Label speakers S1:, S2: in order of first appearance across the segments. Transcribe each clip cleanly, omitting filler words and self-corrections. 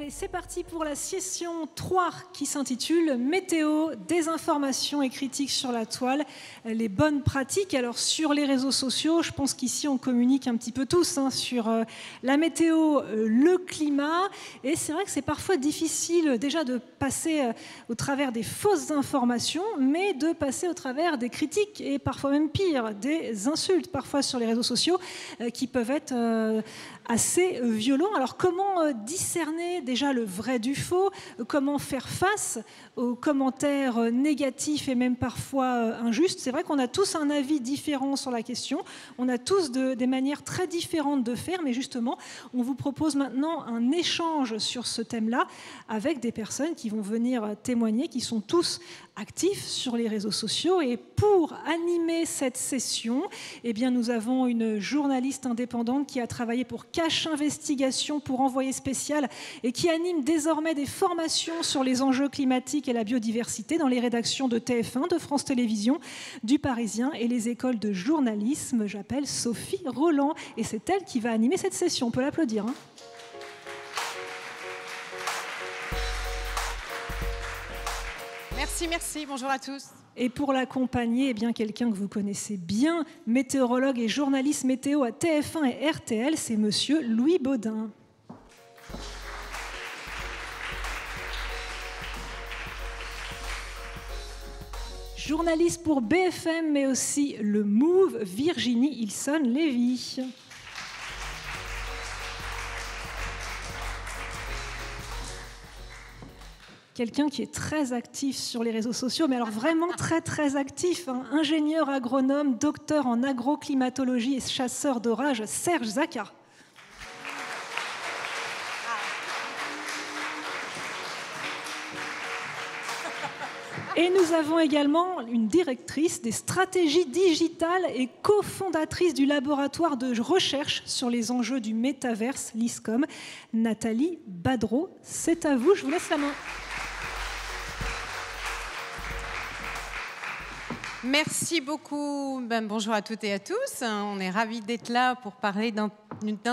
S1: Allez, c'est parti pour la session 3 qui s'intitule « Météo, désinformation et critiques sur la toile, les bonnes pratiques ». Alors sur les réseaux sociaux, je pense qu'ici on communique un petit peu tous sur la météo, le climat. Et c'est vrai que c'est parfois difficile déjà de passer au travers des fausses informations, mais de passer au travers des critiques et parfois même pire, des insultes parfois sur les réseaux sociaux qui peuvent être assez violents. Alors comment discerner déjà le vrai du faux, comment faire face aux commentaires négatifs et même parfois injustes. C'est vrai qu'on a tous un avis différent sur la question, on a tous des manières très différentes de faire, mais justement, on vous propose maintenant un échange sur ce thème-là avec des personnes qui vont venir témoigner, qui sont tous actifs sur les réseaux sociaux. Et pour animer cette session, eh bien, nous avons une journaliste indépendante qui a travaillé pour Cache Investigation, pour Envoyé Spécial, et qui anime désormais des formations sur les enjeux climatiques et la biodiversité dans les rédactions de TF1, de France Télévisions, du Parisien et les écoles de journalisme. J'appelle Sophie Roland et c'est elle qui va animer cette session. On peut l'applaudir.
S2: Merci, bonjour à tous.
S1: Et pour l'accompagner, eh bien, quelqu'un que vous connaissez bien, météorologue et journaliste météo à TF1 et RTL, c'est monsieur Louis Baudin. Journaliste pour BFM, mais aussi Le Move, Virginie Ilson-Lévy. Quelqu'un qui est très actif sur les réseaux sociaux, mais alors vraiment très actif, ingénieur agronome, docteur en agroclimatologie et chasseur d'orage, Serge Zaka. Et nous avons également une directrice des stratégies digitales et cofondatrice du laboratoire de recherche sur les enjeux du métaverse, l'ISCOM, Nathalie Badreau. C'est à vous, je vous laisse la main.
S2: Merci beaucoup. Bonjour à toutes et à tous. On est ravis d'être là pour parler d'un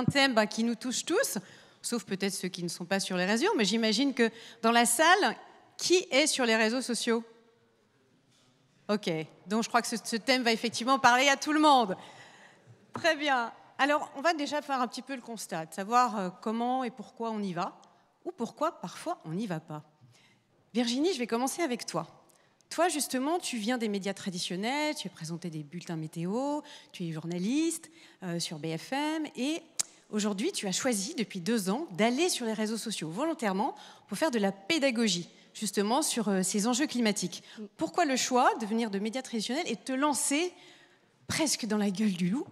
S2: thème qui nous touche tous, sauf peut-être ceux qui ne sont pas sur les réseaux. Mais j'imagine que dans la salle, qui est sur les réseaux sociaux? Ok, donc je crois que ce thème va effectivement parler à tout le monde. Très bien. Alors, on va déjà faire un petit peu le constat, de savoir comment et pourquoi on y va, ou pourquoi parfois on n'y va pas. Virginie, je vais commencer avec toi. Toi, justement, tu viens des médias traditionnels, tu as présenté des bulletins météo, tu es journaliste sur BFM et aujourd'hui, tu as choisi depuis 2 ans d'aller sur les réseaux sociaux volontairement pour faire de la pédagogie, justement, sur ces enjeux climatiques. Pourquoi le choix de venir de médias traditionnels et de te lancer presque dans la gueule du loup?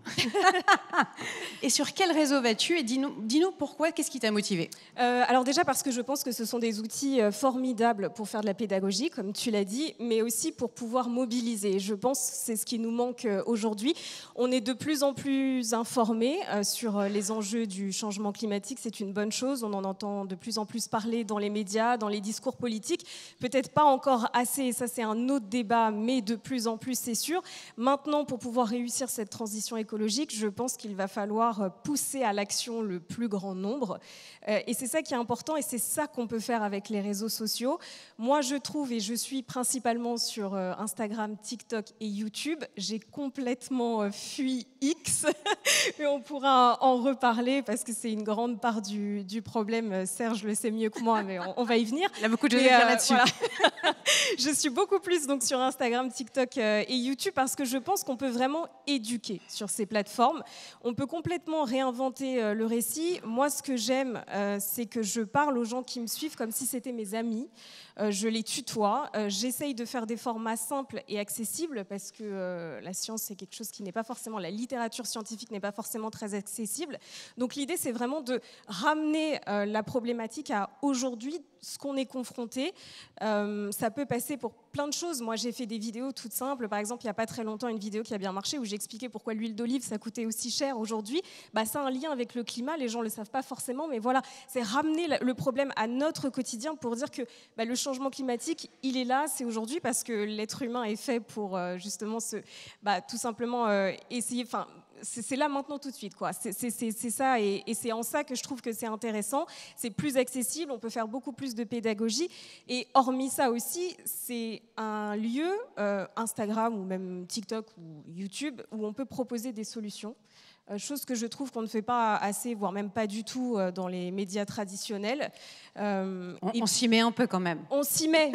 S2: Et sur quel réseau vas-tu? Et dis-nous pourquoi, qu'est-ce qui t'a motivé?
S3: Alors déjà parce que je pense que ce sont des outils formidables pour faire de la pédagogie, comme tu l'as dit, mais aussi pour pouvoir mobiliser. Je pense que c'est ce qui nous manque aujourd'hui. On est de plus en plus informés sur les enjeux du changement climatique, c'est une bonne chose. On en entend de plus en plus parler dans les médias, dans les discours politiques. Peut-être pas encore assez, et ça c'est un autre débat, mais de plus en plus c'est sûr. Maintenant, pour pouvoir réussir cette transition écologique, je pense qu'il va falloir pousser à l'action le plus grand nombre. Et c'est ça qui est important et c'est ça qu'on peut faire avec les réseaux sociaux. Moi, je trouve, et je suis principalement sur Instagram, TikTok et YouTube, j'ai complètement fui X, mais on pourra en reparler parce que c'est une grande part du problème. Serge le sait mieux que moi, mais on va y venir.
S2: Il y a beaucoup de choses à dire là-dessus.
S3: Voilà. Je suis beaucoup plus donc, sur Instagram, TikTok et YouTube parce que je pense qu'on peut vraiment éduquer sur ces plateformes. On peut complètement réinventer le récit. Moi, ce que j'aime, c'est que je parle aux gens qui me suivent comme si c'était mes amis. Je les tutoie. J'essaye de faire des formats simples et accessibles parce que la science, c'est quelque chose qui n'est pas forcément... La littérature scientifique n'est pas forcément très accessible. Donc l'idée, c'est vraiment de ramener la problématique à aujourd'hui, ce qu'on est confronté. Ça peut passer pour plein de choses. Moi, j'ai fait des vidéos toutes simples. Par exemple, il n'y a pas très longtemps, une vidéo qui a bien marché où j'expliquais pourquoi l'huile d'olive, ça coûtait aussi cher aujourd'hui. Ça a un lien avec le climat. Les gens ne le savent pas forcément. Mais voilà, c'est ramener le problème à notre quotidien pour dire que le changement climatique, il est là, c'est aujourd'hui parce que l'être humain est fait pour justement tout simplement essayer... c'est là maintenant tout de suite, quoi. C'est ça, et c'est en ça que je trouve que c'est intéressant. C'est plus accessible, on peut faire beaucoup plus de pédagogie. Et hormis ça aussi, c'est un lieu, Instagram ou même TikTok ou YouTube, où on peut proposer des solutions. Chose que je trouve qu'on ne fait pas assez, voire même pas du tout dans les médias traditionnels.
S2: On s'y met un peu quand même.
S3: On s'y met.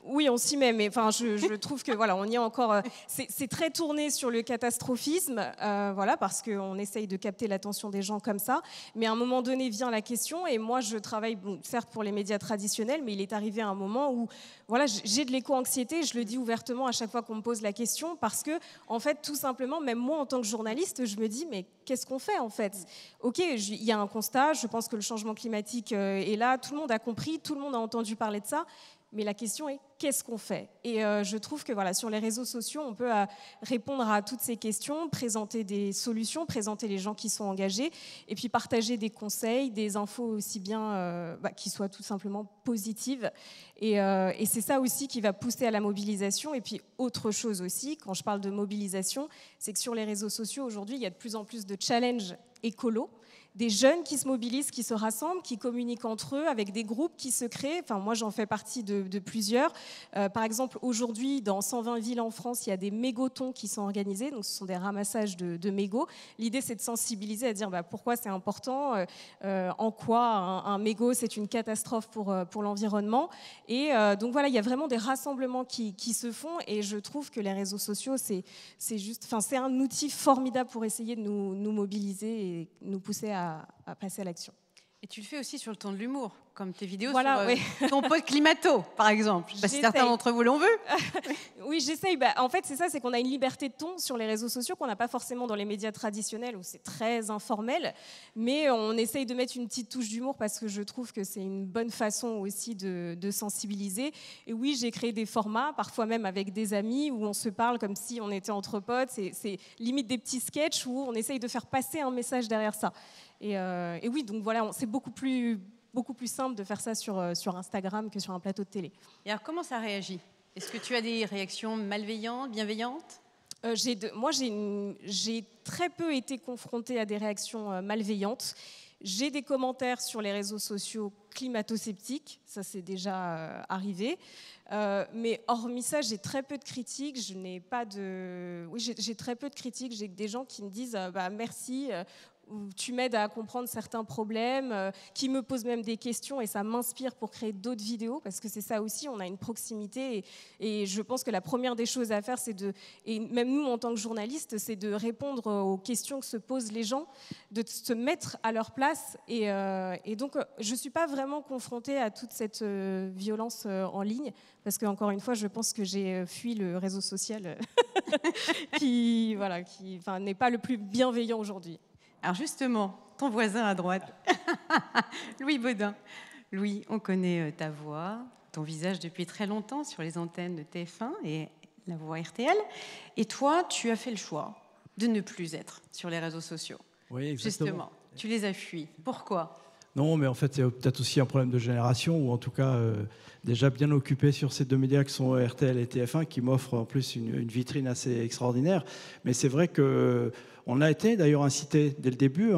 S3: Oui, on s'y met, mais enfin, je trouve que voilà, on y est encore. C'est très tourné sur le catastrophisme, voilà, parce qu'on essaye de capter l'attention des gens comme ça. Mais à un moment donné vient la question, et moi, je travaille, bon, certes pour les médias traditionnels, mais il est arrivé un moment où, voilà, j'ai de l'éco-anxiété. Je le dis ouvertement à chaque fois qu'on me pose la question, parce que, en fait, tout simplement, même moi, en tant que journaliste, je me dis, mais qu'est-ce qu'on fait en fait ? Ok, il y a un constat. Je pense que le changement climatique est là. Tout le monde a compris, tout le monde a entendu parler de ça. Mais la question est, qu'est-ce qu'on fait ? Et je trouve que voilà, sur les réseaux sociaux, on peut répondre à toutes ces questions, présenter des solutions, présenter les gens qui sont engagés, et puis partager des conseils, des infos aussi bien qui soient tout simplement positives. Et c'est ça aussi qui va pousser à la mobilisation. Et puis autre chose aussi, quand je parle de mobilisation, c'est que sur les réseaux sociaux, aujourd'hui, il y a de plus en plus de challenges écolos. Des jeunes qui se mobilisent, qui se rassemblent, qui communiquent entre eux, avec des groupes qui se créent. Enfin, moi, j'en fais partie de plusieurs. Par exemple, aujourd'hui, dans 120 villes en France, il y a des mégotons qui sont organisés. Donc, ce sont des ramassages de mégots. L'idée, c'est de sensibiliser, à dire pourquoi c'est important, en quoi un mégot, c'est une catastrophe pour l'environnement. Et donc, voilà, il y a vraiment des rassemblements qui se font. Et je trouve que les réseaux sociaux, c'est un outil formidable pour essayer de nous mobiliser et nous pousser à passer à l'action.
S2: Et tu le fais aussi sur le ton de l'humour, comme tes vidéos
S3: voilà,
S2: sur ton pote Climato, par exemple. Je sais pas si certains d'entre vous l'ont vu.
S3: Oui, j'essaye. En fait, c'est ça, c'est qu'on a une liberté de ton sur les réseaux sociaux qu'on n'a pas forcément dans les médias traditionnels où c'est très informel. Mais on essaye de mettre une petite touche d'humour parce que je trouve que c'est une bonne façon aussi de sensibiliser. Et oui, j'ai créé des formats, parfois même avec des amis, où on se parle comme si on était entre potes. C'est limite des petits sketchs où on essaye de faire passer un message derrière ça. Et oui, donc voilà, c'est beaucoup plus simple de faire ça sur Instagram que sur un plateau de télé.
S2: Et alors, comment ça réagit ? Est-ce que tu as des réactions malveillantes, bienveillantes ?
S3: Moi, j'ai très peu été confrontée à des réactions malveillantes. J'ai des commentaires sur les réseaux sociaux climato-sceptiques, ça c'est déjà arrivé. Mais hormis ça, j'ai très peu de critiques. J'ai très peu de critiques. J'ai des gens qui me disent merci. Tu m'aides à comprendre certains problèmes, qui me posent même des questions et ça m'inspire pour créer d'autres vidéos parce que c'est ça aussi, on a une proximité et je pense que la première des choses à faire, et même nous en tant que journalistes, c'est de répondre aux questions que se posent les gens, de se mettre à leur place et donc je ne suis pas vraiment confrontée à toute cette violence en ligne parce qu'encore une fois, je pense que j'ai fui le réseau social qui n'est pas le plus bienveillant aujourd'hui.
S2: Alors justement, ton voisin à droite, Louis Baudin. Louis, on connaît ta voix, ton visage depuis très longtemps sur les antennes de TF1 et la voix RTL. Et toi, tu as fait le choix de ne plus être sur les réseaux sociaux.
S4: Oui, exactement.
S2: Justement, tu les as fuis. Pourquoi ?
S4: Non, mais en fait, il y a peut-être aussi un problème de génération, ou en tout cas déjà bien occupé sur ces deux médias qui sont RTL et TF1, qui m'offrent en plus une vitrine assez extraordinaire. Mais c'est vrai qu'on a été d'ailleurs incité dès le début,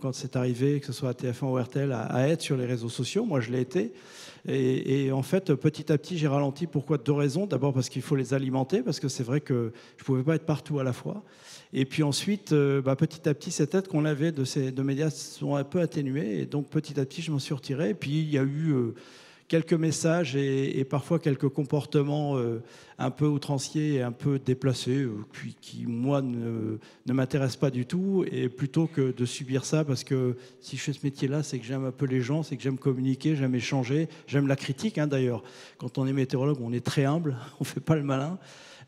S4: quand c'est arrivé, que ce soit à TF1 ou RTL, à être sur les réseaux sociaux. Moi, je l'ai été. Et en fait, petit à petit, j'ai ralenti. Pourquoi ? Deux raisons. D'abord parce qu'il faut les alimenter, parce que c'est vrai que je ne pouvais pas être partout à la fois. Et puis ensuite, petit à petit, cette aide qu'on avait de ces deux médias sont un peu atténuées. Et donc, petit à petit, je m'en suis retiré. Et puis, il y a eu quelques messages et parfois quelques comportements un peu outranciers et un peu déplacés, qui moi, ne m'intéressent pas du tout. Et plutôt que de subir ça, parce que si je fais ce métier-là, c'est que j'aime un peu les gens, c'est que j'aime communiquer, j'aime échanger, j'aime la critique, d'ailleurs. Quand on est météorologue, on est très humble, on ne fait pas le malin.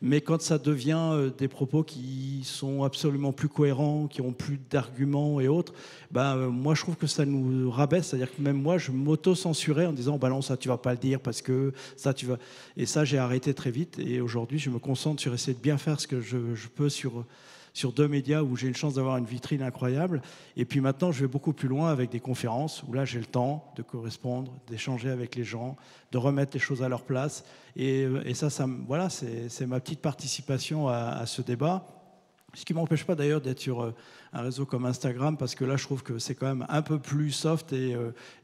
S4: Mais quand ça devient des propos qui sont absolument plus cohérents, qui ont plus d'arguments et autres, moi je trouve que ça nous rabaisse. C'est-à-dire que même moi je m'auto-censurais en disant non, ça tu vas pas le dire parce que ça tu vas. Et ça j'ai arrêté très vite. Et aujourd'hui je me concentre sur essayer de bien faire ce que je peux sur deux médias où j'ai une chance d'avoir une vitrine incroyable. Et puis maintenant, je vais beaucoup plus loin avec des conférences où là, j'ai le temps de correspondre, d'échanger avec les gens, de remettre les choses à leur place. Et ça voilà, c'est ma petite participation à ce débat. Ce qui ne m'empêche pas d'ailleurs d'être sur un réseau comme Instagram, parce que là, je trouve que c'est quand même un peu plus soft et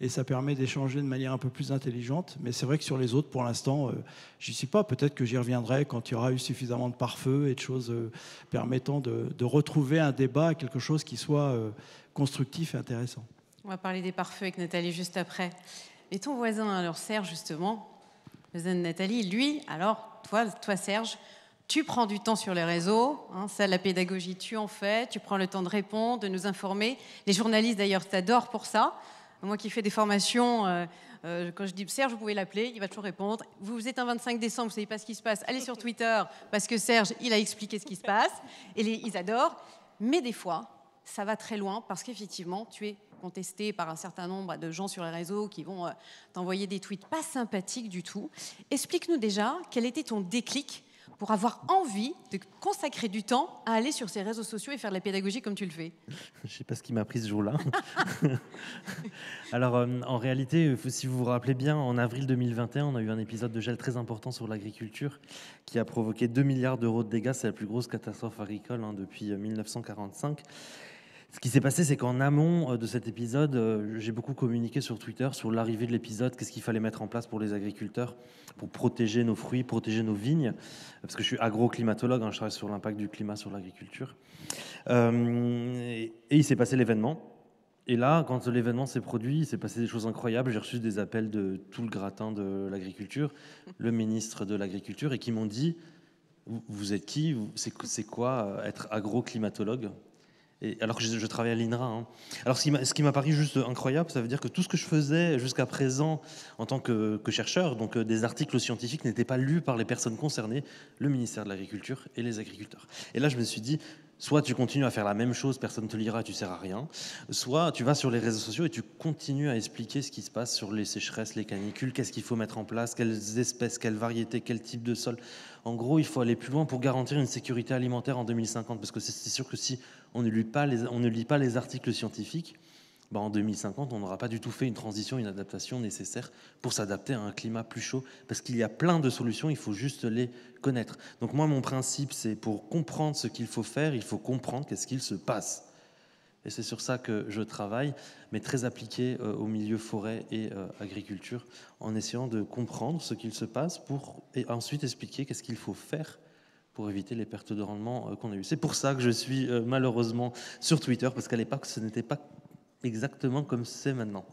S4: ça permet d'échanger de manière un peu plus intelligente. Mais c'est vrai que sur les autres, pour l'instant, j'y suis pas. Peut-être que j'y reviendrai quand il y aura eu suffisamment de pare-feu et de choses permettant de retrouver un débat, quelque chose qui soit constructif et intéressant.
S2: On va parler des pare-feux avec Nathalie juste après. Et ton voisin, alors Serge, justement, le voisin de Nathalie, lui, alors, toi Serge, tu prends du temps sur les réseaux, hein, ça, la pédagogie, tu en fais, tu prends le temps de répondre, de nous informer. Les journalistes, d'ailleurs, t'adorent pour ça. Moi qui fais des formations, quand je dis Serge, vous pouvez l'appeler, il va toujours répondre. Vous êtes un 25 décembre, vous ne savez pas ce qui se passe, allez sur Twitter, parce que Serge, il a expliqué ce qui se passe. Et ils adorent. Mais des fois, ça va très loin, parce qu'effectivement, tu es contesté par un certain nombre de gens sur les réseaux qui vont t'envoyer des tweets pas sympathiques du tout. Explique-nous déjà quel était ton déclic pour avoir envie de consacrer du temps à aller sur ces réseaux sociaux et faire de la pédagogie comme tu le fais.
S5: Je ne sais pas ce qui m'a pris ce jour-là. Alors, en réalité, si vous vous rappelez bien, en avril 2021, on a eu un épisode de gel très important sur l'agriculture qui a provoqué 2 milliards d'euros de dégâts. C'est la plus grosse catastrophe agricole depuis 1945. Ce qui s'est passé, c'est qu'en amont de cet épisode, j'ai beaucoup communiqué sur Twitter sur l'arrivée de l'épisode, qu'est-ce qu'il fallait mettre en place pour les agriculteurs, pour protéger nos fruits, protéger nos vignes, parce que je suis agroclimatologue, je travaille sur l'impact du climat sur l'agriculture. Et il s'est passé l'événement. Et là, quand l'événement s'est produit, il s'est passé des choses incroyables. J'ai reçu des appels de tout le gratin de l'agriculture, le ministre de l'Agriculture, et qui m'ont dit « Vous êtes qui ? C'est quoi être agroclimatologue ?» Alors que je travaille à l'INRA. Alors ce qui m'a paru juste incroyable, ça veut dire que tout ce que je faisais jusqu'à présent en tant que chercheur, donc des articles scientifiques, n'étaient pas lus par les personnes concernées, le ministère de l'Agriculture et les agriculteurs. Et là, je me suis dit, soit tu continues à faire la même chose, personne ne te lira, tu ne sers à rien, soit tu vas sur les réseaux sociaux et tu continues à expliquer ce qui se passe sur les sécheresses, les canicules, qu'est-ce qu'il faut mettre en place, quelles espèces, quelles variétés, quel type de sol. En gros, il faut aller plus loin pour garantir une sécurité alimentaire en 2050, parce que c'est sûr que si on ne lit pas les articles scientifiques, en 2050, on n'aura pas du tout fait une transition, une adaptation nécessaire pour s'adapter à un climat plus chaud, parce qu'il y a plein de solutions, il faut juste les connaître. Donc moi, mon principe, c'est pour comprendre ce qu'il faut faire, il faut comprendre qu'est-ce qu'il se passe. Et c'est sur ça que je travaille, mais très appliqué au milieu forêt et agriculture, en essayant de comprendre ce qu'il se passe et ensuite expliquer qu'est-ce qu'il faut faire pour éviter les pertes de rendement qu'on a eues. C'est pour ça que je suis malheureusement sur Twitter, parce qu'à l'époque, ce n'était pas exactement comme c'est maintenant.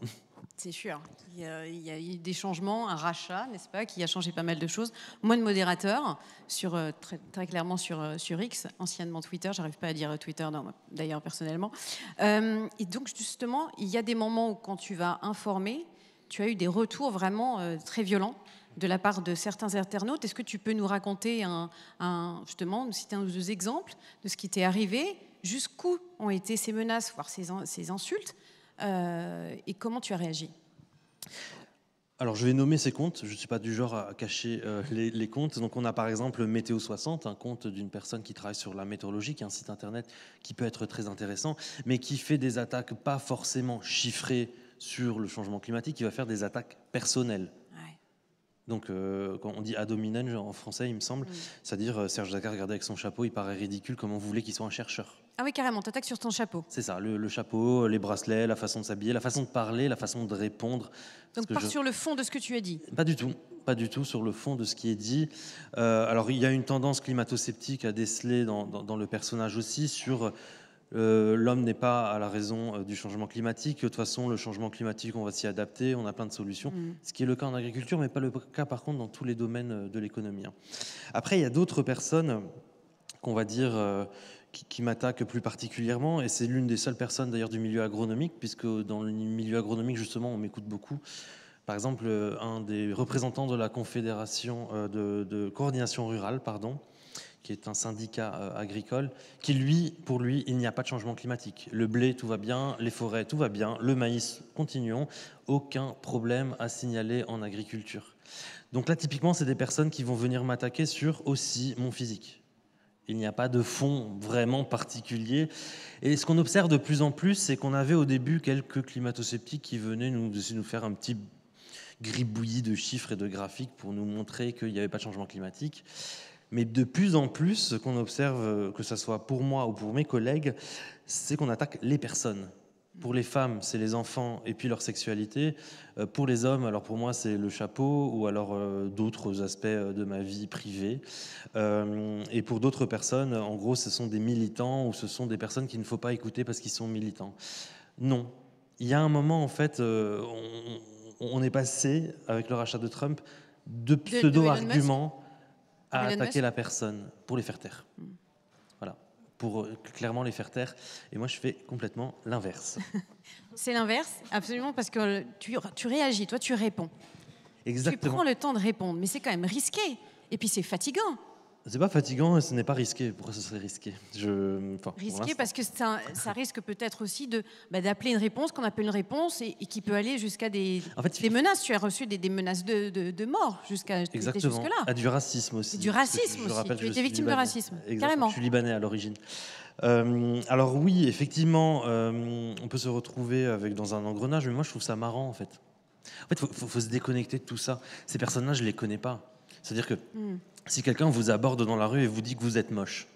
S2: C'est sûr. Il y a eu des changements, un rachat, n'est-ce pas, qui a changé pas mal de choses. Moi, de modérateur, très clairement sur X, anciennement Twitter, j'arrive pas à dire Twitter d'ailleurs personnellement. Et donc, justement, il y a des moments où quand tu vas informer, tu as eu des retours vraiment très violents de la part de certains internautes. Est-ce que tu peux nous raconter justement, citer un ou deux exemples de ce qui t'est arrivé, jusqu'où ont été ces menaces, voire ces insultes, et comment tu as réagi ?
S5: Alors, je vais nommer ces comptes. Je ne suis pas du genre à cacher les comptes. Donc, on a par exemple Météo 60, un compte d'une personne qui travaille sur la météorologie, qui est un site internet qui peut être très intéressant, mais qui fait des attaques pas forcément chiffrées sur le changement climatique, qui va faire des attaques personnelles. Donc, quand on dit ad hominem en français, il me semble, c'est-à-dire Serge Zakar, regardez avec son chapeau, il paraît ridicule, comment vous voulez qu'il soit un chercheur.
S2: Ah oui, carrément, t'attaques sur ton chapeau.
S5: C'est ça, le chapeau, les bracelets, la façon de s'habiller, la façon de parler, la façon de répondre.
S2: Donc, sur le fond de ce que tu as dit.
S5: Pas du tout sur le fond de ce qui est dit. Alors, il y a une tendance climato-sceptique à déceler dans le personnage aussi sur... l'homme n'est pas à la raison du changement climatique. De toute façon, le changement climatique, on va s'y adapter, on a plein de solutions. Ce qui est le cas en agriculture, mais pas le cas par contre dans tous les domaines de l'économie. Après, il y a d'autres personnes qu'on va dire qui m'attaquent plus particulièrement, et c'est l'une des seules personnes d'ailleurs du milieu agronomique, puisque dans le milieu agronomique, justement, on m'écoute beaucoup. Par exemple, un des représentants de la Confédération de coordination rurale, qui est un syndicat agricole, pour lui, il n'y a pas de changement climatique. Le blé, tout va bien, les forêts, tout va bien, le maïs, continuons, aucun problème à signaler en agriculture. Donc là, typiquement, c'est des personnes qui vont venir m'attaquer sur aussi mon physique. Il n'y a pas de fond vraiment particulier. Et ce qu'on observe de plus en plus, c'est qu'on avait au début quelques climato-sceptiques qui venaient essayer de nous faire un petit gribouillis de chiffres et de graphiques pour nous montrer qu'il n'y avait pas de changement climatique. Mais de plus en plus, ce qu'on observe, que ce soit pour moi ou pour mes collègues, c'est qu'on attaque les personnes. Pour les femmes, c'est les enfants et puis leur sexualité. Pour les hommes, alors pour moi, c'est le chapeau ou alors d'autres aspects de ma vie privée. Et pour d'autres personnes, en gros, ce sont des militants ou ce sont des personnes qu'il ne faut pas écouter parce qu'ils sont militants. Non. Il y a un moment, en fait, on est passé, avec le rachat de Trump, de pseudo-arguments à attaquer la personne pour les faire taire. Voilà, pour clairement les faire taire. Et moi, je fais complètement l'inverse.
S2: C'est l'inverse, absolument, parce que tu réagis, toi, tu réponds.
S5: Exactement.
S2: Tu prends le temps de répondre, mais c'est quand même risqué. Et puis, c'est fatigant.
S5: C'est pas fatigant et ce n'est pas risqué. Pourquoi ce serait risqué?
S2: Risqué parce que ça risque peut-être aussi d'appeler une réponse qu'on appelle une réponse et qui peut aller jusqu'à des menaces. Tu as reçu des menaces de mort jusqu'à
S5: exactement.
S2: Jusque-là.
S5: À du racisme aussi.
S2: Du racisme aussi. Tu étais victime de racisme.
S5: Exactement.
S2: Carrément.
S5: Je suis libanais à l'origine. Alors oui, effectivement, on peut se retrouver dans un engrenage, mais moi je trouve ça marrant en fait. En fait, faut se déconnecter de tout ça. Ces personnes-là, je les connais pas. C'est-à-dire que si quelqu'un vous aborde dans la rue et vous dit que vous êtes moche,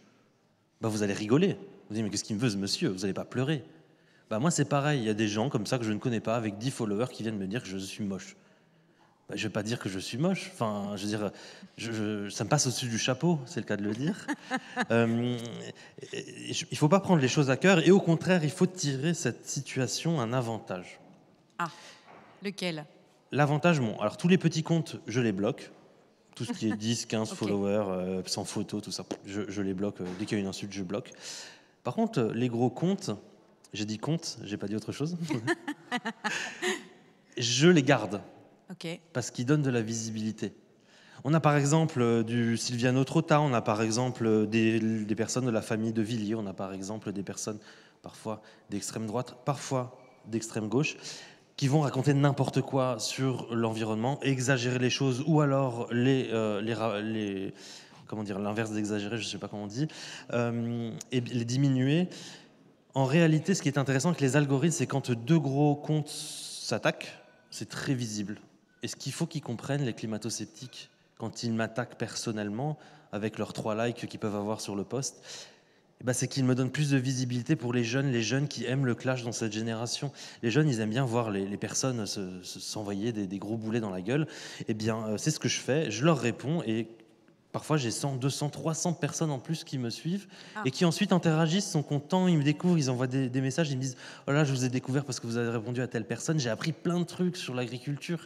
S5: bah vous allez rigoler. Vous dites mais qu'est-ce qu'il me veut ce monsieur? Vous n'allez pas pleurer. Bah moi c'est pareil, il y a des gens comme ça que je ne connais pas avec 10 followers qui viennent me dire que je suis moche. Bah, je vais pas dire que je suis moche. Enfin, je veux dire, ça me passe au-dessus du chapeau, c'est le cas de le dire. Il faut pas prendre les choses à cœur et au contraire, il faut tirer cette situation un avantage.
S2: Ah, lequel?
S5: L'avantage, bon, alors tous les petits comptes, je les bloque. Tout ce qui est 10, 15 okay. followers, sans photo, tout ça, je les bloque. Dès qu'il y a une insulte, je bloque. Par contre, les gros comptes, j'ai dit comptes, j'ai pas dit autre chose, je les garde.
S2: Okay.
S5: Parce qu'ils donnent de la visibilité. On a par exemple du Silviano Trotta, on a par exemple des personnes de la famille de Villiers, on a par exemple des personnes parfois d'extrême droite, parfois d'extrême gauche, qui vont raconter n'importe quoi sur l'environnement, exagérer les choses, ou alors comment dire, l'inverse d'exagérer, je ne sais pas comment on dit, et les diminuer. En réalité, ce qui est intéressant avec les algorithmes, c'est quand deux gros comptes s'attaquent, c'est très visible. Et ce qu'il faut qu'ils comprennent, les climato-sceptiques, quand ils m'attaquent personnellement, avec leurs 3 likes qu'ils peuvent avoir sur le post, c'est qu'ils me donnent plus de visibilité pour les jeunes qui aiment le clash dans cette génération. Les jeunes, ils aiment bien voir les personnes s'envoyer des gros boulets dans la gueule. Eh bien, c'est ce que je fais, je leur réponds et parfois j'ai 100, 200, 300 personnes en plus qui me suivent et qui ensuite interagissent, sont contents, ils me découvrent, ils envoient des messages, ils me disent « Oh là, je vous ai découvert parce que vous avez répondu à telle personne, j'ai appris plein de trucs sur l'agriculture ».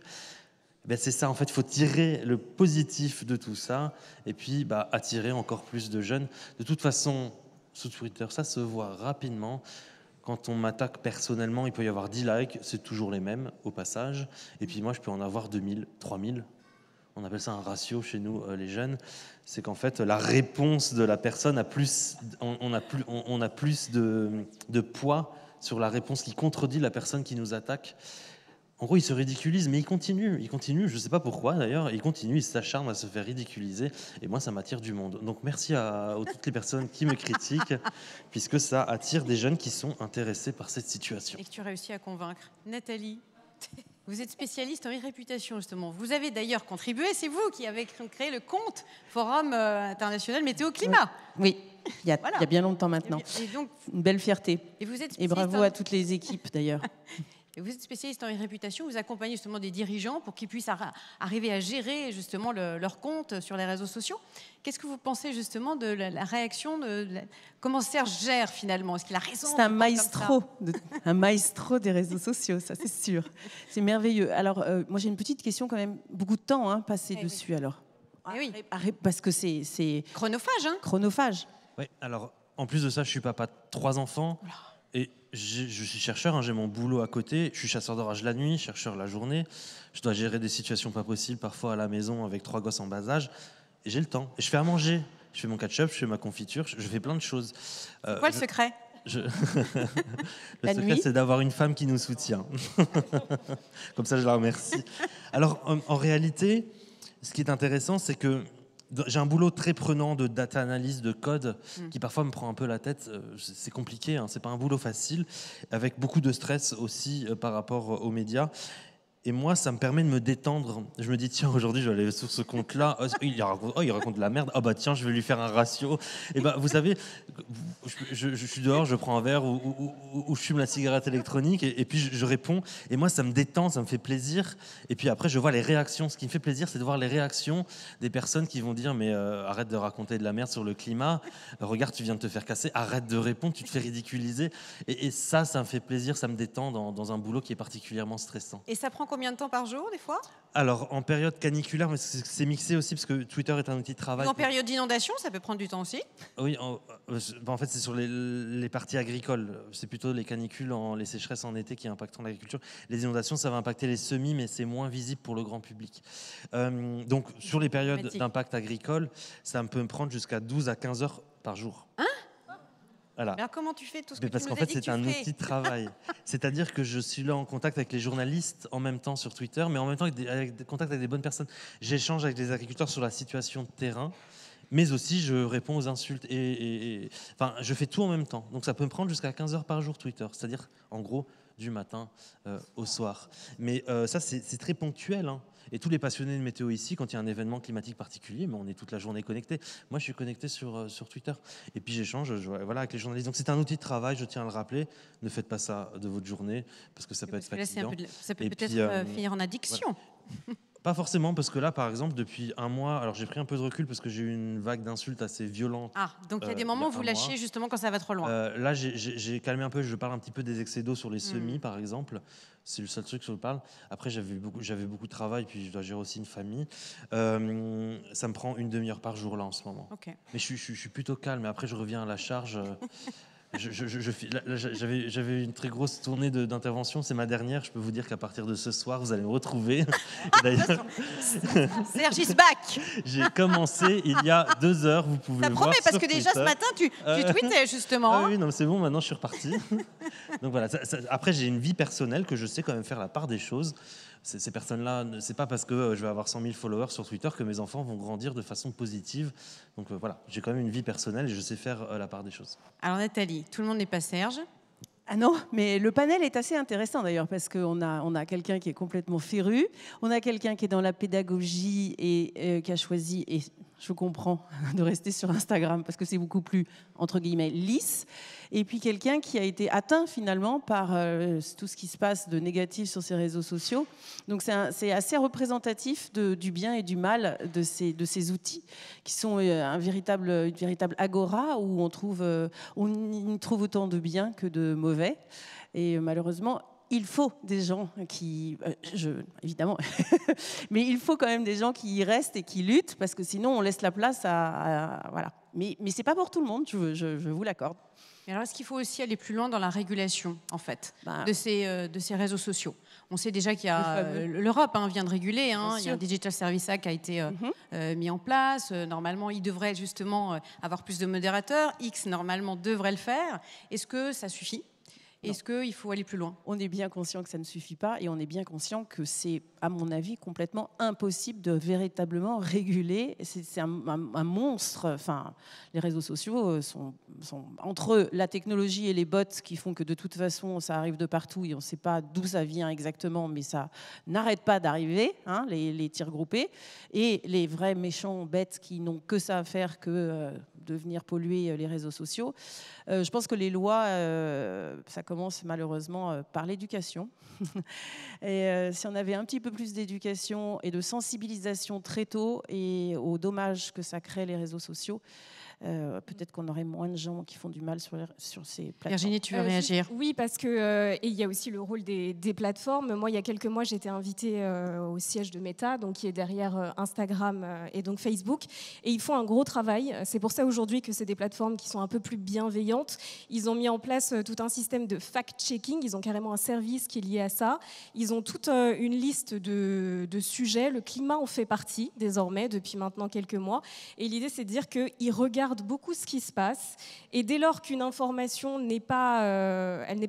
S5: C'est ça, en fait, il faut tirer le positif de tout ça et puis attirer encore plus de jeunes. De toute façon, sur Twitter, ça se voit rapidement. Quand on m'attaque personnellement, il peut y avoir 10 likes, c'est toujours les mêmes au passage. Et puis moi, je peux en avoir 2000, 3000. On appelle ça un ratio chez nous, les jeunes. C'est qu'en fait, la réponse de la personne a plus, on a plus de poids sur la réponse qui contredit la personne qui nous attaque. En gros, il se ridiculise, mais il continue, je ne sais pas pourquoi d'ailleurs, il s'acharne à se faire ridiculiser, et moi ça m'attire du monde. Donc merci à toutes les personnes qui me critiquent, puisque ça attire des jeunes qui sont intéressés par cette situation.
S2: Et que tu réussis à convaincre. Nathalie, vous êtes spécialiste en e-réputation justement. Vous avez d'ailleurs contribué, c'est vous qui avez créé le compte Forum international météo-climat.
S6: Oui. Il y a bien longtemps maintenant.
S2: Et donc,
S6: une belle fierté.
S2: Et
S6: bravo à toutes les équipes d'ailleurs.
S2: Et vous êtes spécialiste en réputation, vous accompagnez justement des dirigeants pour qu'ils puissent arriver à gérer justement leur compte sur les réseaux sociaux. Qu'est-ce que vous pensez justement de la réaction comment Serge gère finalement? Est-ce qu'il a raison?
S6: C'est un maestro des réseaux sociaux, ça c'est sûr. C'est merveilleux. Alors moi j'ai une petite question quand même, beaucoup de temps passé dessus alors.
S2: Oui.
S6: Parce que c'est
S2: chronophage.
S6: Chronophage.
S5: Oui, alors en plus de ça, je suis papa de 3 enfants. Oula. Et je suis chercheur, j'ai mon boulot à côté. Je suis chasseur d'orage la nuit, chercheur la journée. Je dois gérer des situations pas possibles, parfois à la maison avec 3 gosses en bas âge. Et j'ai le temps. Et je fais à manger. Je fais mon ketchup, je fais ma confiture, je fais plein de choses.
S2: C'est quoi le secret?
S5: Le secret, c'est d'avoir une femme qui nous soutient. Comme ça, je la remercie. Alors, en réalité, ce qui est intéressant, c'est que j'ai un boulot très prenant de data analyse, de code, qui parfois me prend un peu la tête. C'est compliqué, c'est pas un boulot facile, avec beaucoup de stress aussi par rapport aux médias. Et moi, ça me permet de me détendre. Je me dis, tiens, aujourd'hui, je vais aller sur ce compte-là. Il raconte de la merde. Ah bah tiens, je vais lui faire un ratio. Et bah, vous savez, je suis dehors, je prends un verre ou je fume la cigarette électronique et puis je réponds. Et moi, ça me détend, ça me fait plaisir. Et puis après, je vois les réactions. Ce qui me fait plaisir, c'est de voir les réactions des personnes qui vont dire, mais arrête de raconter de la merde sur le climat. Regarde, tu viens de te faire casser. Arrête de répondre, tu te fais ridiculiser. Et ça me fait plaisir, ça me détend dans un boulot qui est particulièrement stressant.
S2: Et ça prend combien de temps par jour, des fois?
S5: Alors, en période caniculaire, mais c'est mixé aussi parce que Twitter est un outil de travail.
S2: En période d'inondation, ça peut prendre du temps aussi?
S5: Oui, en fait, c'est sur les parties agricoles. C'est plutôt les canicules, les sécheresses en été qui impacteront l'agriculture. Les inondations, ça va impacter les semis, mais c'est moins visible pour le grand public. Donc, sur les périodes d'impact agricole, ça peut me prendre jusqu'à 12 à 15 heures par jour.
S2: Hein?
S5: Voilà.
S2: Alors comment tu fais tout ce que
S5: parce
S2: tu
S5: qu'en
S2: nous as
S5: fait,
S2: dit que
S5: c'est
S2: tu
S5: un
S2: ferais?
S5: outil de travail. C'est-à-dire que je suis là en contact avec les journalistes en même temps sur Twitter, mais en même temps contact avec des bonnes personnes. J'échange avec les agriculteurs sur la situation de terrain, mais aussi je réponds aux insultes. Enfin, je fais tout en même temps. Donc ça peut me prendre jusqu'à 15 heures par jour Twitter. C'est-à-dire, en gros, du matin au soir. Mais ça, c'est très ponctuel, hein. Et tous les passionnés de météo ici, quand il y a un événement climatique particulier, mais on est toute la journée connectés. Moi, je suis connecté sur Twitter. Et puis, j'échange avec les journalistes. Donc, c'est un outil de travail, je tiens à le rappeler. Ne faites pas ça de votre journée, parce que ça peut être fatigant.
S2: Ça peut peut-être finir en addiction.
S5: Voilà. Pas forcément, parce que là, par exemple, depuis un mois, alors j'ai pris un peu de recul parce que j'ai eu une vague d'insultes assez violente.
S2: Ah, donc il y a des moments où vous lâchez justement quand ça va trop loin.
S5: Là, j'ai calmé un peu, je parle un petit peu des excès d'eau sur les semis, par exemple. C'est le seul truc sur lequel je parle. Après, j'avais beaucoup de travail, puis je dois gérer aussi une famille. Ça me prend une demi-heure par jour, là, en ce moment.
S2: Okay.
S5: Mais je suis plutôt calme, et après, je reviens à la charge. J'avais une très grosse tournée d'intervention, c'est ma dernière. Je peux vous dire qu'à partir de ce soir, vous allez me retrouver. D'ailleurs,
S2: Serge is back.
S5: J'ai commencé il y a 2 heures. Vous pouvez
S2: ça
S5: voir
S2: promet, parce
S5: sur
S2: que déjà
S5: Twitter.
S2: ce matin, tu tweetais justement.
S5: Ah oui, non, c'est bon, maintenant je suis reparti. Donc voilà. Après, j'ai une vie personnelle que je sais quand même faire la part des choses. Ces personnes-là, c'est pas parce que je vais avoir 100 000 followers sur Twitter que mes enfants vont grandir de façon positive. Donc voilà, j'ai quand même une vie personnelle et je sais faire la part des choses.
S2: Alors Nathalie, tout le monde n'est pas Serge.
S6: Ah non, mais le panel est assez intéressant d'ailleurs parce qu'on a quelqu'un qui est complètement féru, on a quelqu'un qui est dans la pédagogie et qui a choisi, et je comprends, de rester sur Instagram parce que c'est beaucoup plus, entre guillemets, lisse, et puis quelqu'un qui a été atteint finalement par tout ce qui se passe de négatif sur ces réseaux sociaux. Donc c'est assez représentatif du bien et du mal de ces outils qui sont une véritable agora où on y trouve autant de bien que de mauvais. Et malheureusement, il faut des gens qui... évidemment, mais il faut quand même des gens qui y restent et qui luttent, parce que sinon on laisse la place voilà. Mais ce n'est pas pour tout le monde, je vous l'accorde.
S2: Et alors, est-ce qu'il faut aussi aller plus loin dans la régulation, en fait, de ces réseaux sociaux? On sait déjà qu'il y a... L'Europe vient de réguler. Il y a un Digital Service Act qui a été mis en place. Normalement, il devrait justement avoir plus de modérateurs. X, normalement, devrait le faire. Est-ce que ça suffit? Est-ce qu'il faut aller plus loin?
S6: On est bien conscient que ça ne suffit pas et on est bien conscient que c'est, à mon avis, complètement impossible de véritablement réguler. C'est un monstre. Enfin, les réseaux sociaux sont entre la technologie et les bots qui font que de toute façon, ça arrive de partout et on ne sait pas d'où ça vient exactement, mais ça n'arrête pas d'arriver, les tirs groupés. Et les vrais méchants bêtes qui n'ont que ça à faire que de venir polluer les réseaux sociaux. Je pense que les lois, ça commence malheureusement par l'éducation. Et si on avait un petit peu plus d'éducation et de sensibilisation très tôt et aux dommages que ça crée les réseaux sociaux, peut-être qu'on aurait moins de gens qui font du mal sur ces plateformes.
S2: Virginie, tu veux réagir?
S3: Oui, parce que il y a aussi le rôle des plateformes. Moi, il y a quelques mois, j'étais invitée au siège de Meta, donc qui est derrière Instagram et donc Facebook, et ils font un gros travail. C'est pour ça aujourd'hui que c'est des plateformes qui sont un peu plus bienveillantes. Ils ont mis en place tout un système de fact-checking. Ils ont carrément un service qui est lié à ça. Ils ont toute une liste de sujets. Le climat en fait partie désormais depuis maintenant quelques mois. Et l'idée, c'est de dire qu'ils regardent regardent beaucoup ce qui se passe. Et dès lors qu'une information n'est pas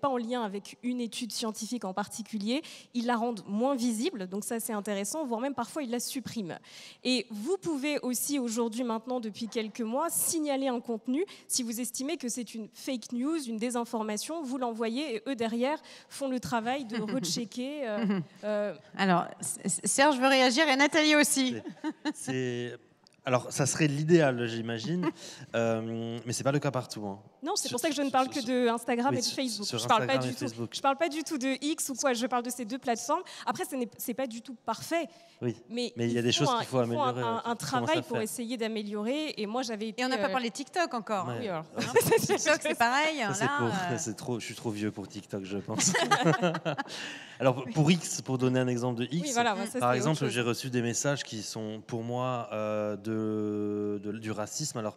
S3: en lien avec une étude scientifique en particulier, ils la rendent moins visible. Donc ça, c'est intéressant, voire même parfois, ils la suppriment. Et vous pouvez aussi aujourd'hui, maintenant, depuis quelques mois, signaler un contenu. Si vous estimez que c'est une fake news, une désinformation, vous l'envoyez et eux, derrière, font le travail de rechecker.
S2: Alors, Serge veut réagir et Nathalie aussi.
S5: Alors, ça serait l'idéal, j'imagine, mais c'est pas le cas partout. Hein.
S3: Non, c'est pour ça que je ne parle que de Instagram et de Facebook. Je ne parle pas du tout de X ou quoi, je parle de ces deux plateformes. Après, ce n'est pas du tout parfait,
S5: oui.
S3: mais
S5: il y a des choses qu'il faut améliorer.
S3: Un travail pour essayer d'améliorer. Et moi, j'avais été...
S2: Et on n'a pas parlé de TikTok encore.
S5: Ouais.
S3: Oui, alors.
S2: TikTok, c'est pareil.
S5: Je suis trop vieux pour TikTok, je pense. Alors, pour X, pour donner un exemple de X,
S3: oui, voilà,
S5: par exemple, j'ai reçu des messages qui sont, pour moi, du racisme. Alors,